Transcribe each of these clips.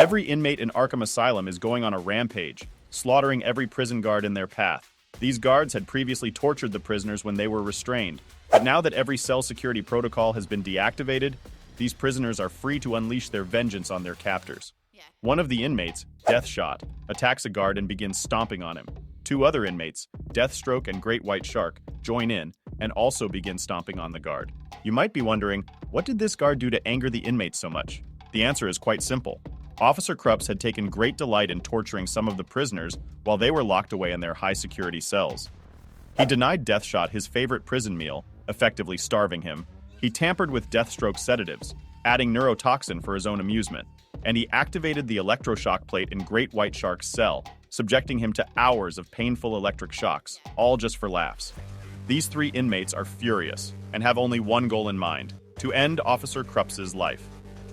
Every inmate in Arkham Asylum is going on a rampage, slaughtering every prison guard in their path. These guards had previously tortured the prisoners when they were restrained, but now that every cell security protocol has been deactivated, these prisoners are free to unleash their vengeance on their captors. One of the inmates, Deathshot, attacks a guard and begins stomping on him. Two other inmates, Deathstroke and Great White Shark, join in and also begin stomping on the guard. You might be wondering, what did this guard do to anger the inmates so much? The answer is quite simple. Officer Krupps had taken great delight in torturing some of the prisoners while they were locked away in their high-security cells. He denied Deathshot his favorite prison meal, effectively starving him. He tampered with Deathstroke's sedatives, adding neurotoxin for his own amusement. And he activated the electroshock plate in Great White Shark's cell, subjecting him to hours of painful electric shocks, all just for laughs. These three inmates are furious and have only one goal in mind: to end Officer Krupps' life.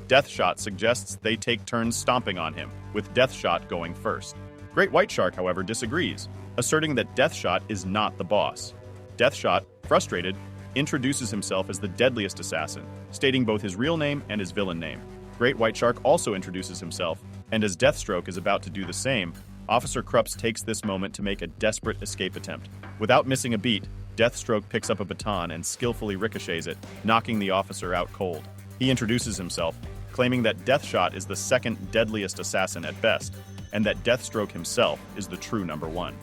Deathshot suggests they take turns stomping on him, with Deathshot going first. Great White Shark, however, disagrees, asserting that Deathshot is not the boss. Deathshot, frustrated, introduces himself as the deadliest assassin, stating both his real name and his villain name. Great White Shark also introduces himself, and as Deathstroke is about to do the same, Officer Krupps takes this moment to make a desperate escape attempt. Without missing a beat, Deathstroke picks up a baton and skillfully ricochets it, knocking the officer out cold. He introduces himself, claiming that Deathshot is the second deadliest assassin at best, and that Deathstroke himself is the true number one.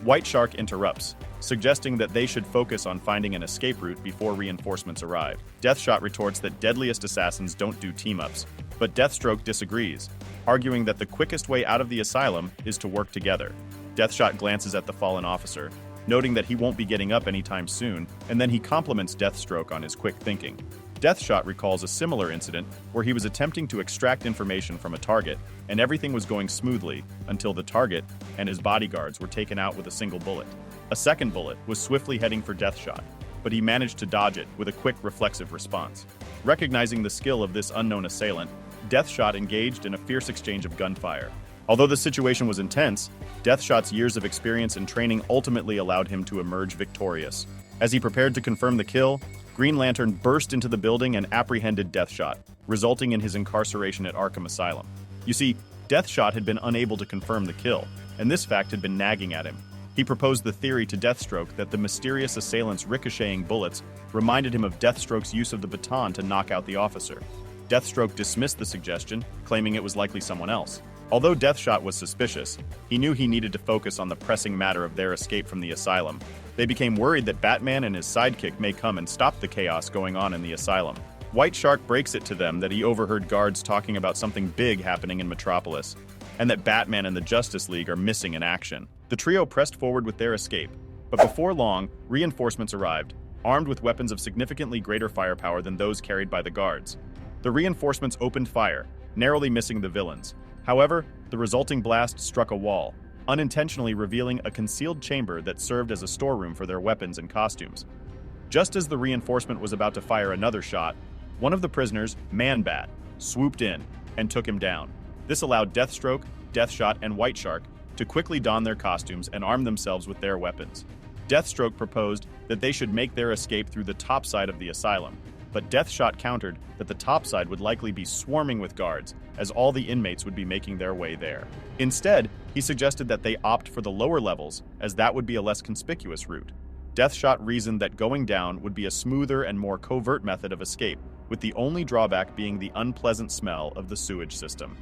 White Shark interrupts, suggesting that they should focus on finding an escape route before reinforcements arrive. Deathshot retorts that deadliest assassins don't do team-ups, but Deathstroke disagrees, arguing that the quickest way out of the asylum is to work together. Deathshot glances at the fallen officer, noting that he won't be getting up anytime soon, and then he compliments Deathstroke on his quick thinking. Deathshot recalls a similar incident where he was attempting to extract information from a target, and everything was going smoothly until the target and his bodyguards were taken out with a single bullet. A second bullet was swiftly heading for Deathshot, but he managed to dodge it with a quick reflexive response. Recognizing the skill of this unknown assailant, Deathshot engaged in a fierce exchange of gunfire. Although the situation was intense, Deathshot's years of experience and training ultimately allowed him to emerge victorious. As he prepared to confirm the kill, Green Lantern burst into the building and apprehended Deathshot, resulting in his incarceration at Arkham Asylum. You see, Deathshot had been unable to confirm the kill, and this fact had been nagging at him. He proposed the theory to Deathstroke that the mysterious assailant's ricocheting bullets reminded him of Deathstroke's use of the baton to knock out the officer. Deathstroke dismissed the suggestion, claiming it was likely someone else. Although Deathshot was suspicious, he knew he needed to focus on the pressing matter of their escape from the asylum. They became worried that Batman and his sidekick may come and stop the chaos going on in the asylum. White Shark breaks it to them that he overheard guards talking about something big happening in Metropolis, and that Batman and the Justice League are missing in action. The trio pressed forward with their escape, but before long, reinforcements arrived, armed with weapons of significantly greater firepower than those carried by the guards. The reinforcements opened fire, narrowly missing the villains. However, the resulting blast struck a wall, unintentionally revealing a concealed chamber that served as a storeroom for their weapons and costumes. Just as the reinforcement was about to fire another shot, one of the prisoners, Man-Bat, swooped in and took him down. This allowed Deathstroke, Deathshot, and White Shark to quickly don their costumes and arm themselves with their weapons. Deathstroke proposed that they should make their escape through the top side of the asylum, but Deathshot countered that the top side would likely be swarming with guards, as all the inmates would be making their way there. Instead, he suggested that they opt for the lower levels, as that would be a less conspicuous route. Deathshot reasoned that going down would be a smoother and more covert method of escape, with the only drawback being the unpleasant smell of the sewage system.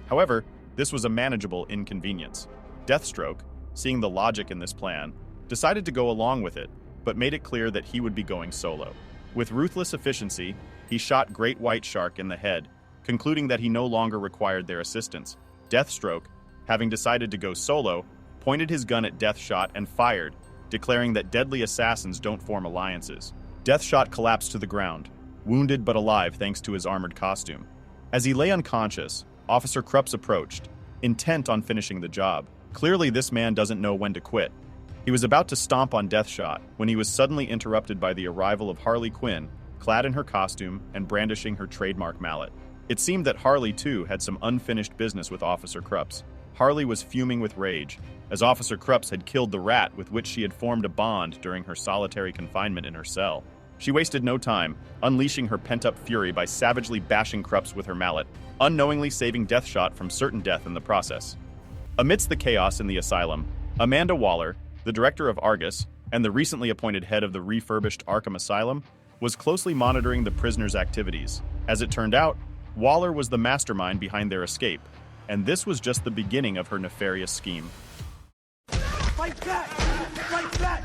However, this was a manageable inconvenience. Deathstroke, seeing the logic in this plan, decided to go along with it, but made it clear that he would be going solo. With ruthless efficiency, he shot Great White Shark in the head, concluding that he no longer required their assistance. Deathstroke, having decided to go solo, pointed his gun at Deathshot and fired, declaring that deadly assassins don't form alliances. Deathshot collapsed to the ground, wounded but alive thanks to his armored costume. As he lay unconscious, Officer Krupps approached, intent on finishing the job. Clearly, this man doesn't know when to quit. He was about to stomp on Deathshot when he was suddenly interrupted by the arrival of Harley Quinn, clad in her costume and brandishing her trademark mallet. It seemed that Harley, too, had some unfinished business with Officer Krupps. Harley was fuming with rage, as Officer Krupps had killed the rat with which she had formed a bond during her solitary confinement in her cell. She wasted no time, unleashing her pent-up fury by savagely bashing Krupps with her mallet, unknowingly saving Deathshot from certain death in the process. Amidst the chaos in the asylum, Amanda Waller, the director of Argus and the recently appointed head of the refurbished Arkham Asylum, was closely monitoring the prisoners' activities. As it turned out, Waller was the mastermind behind their escape, and this was just the beginning of her nefarious scheme. Fight back! Fight back!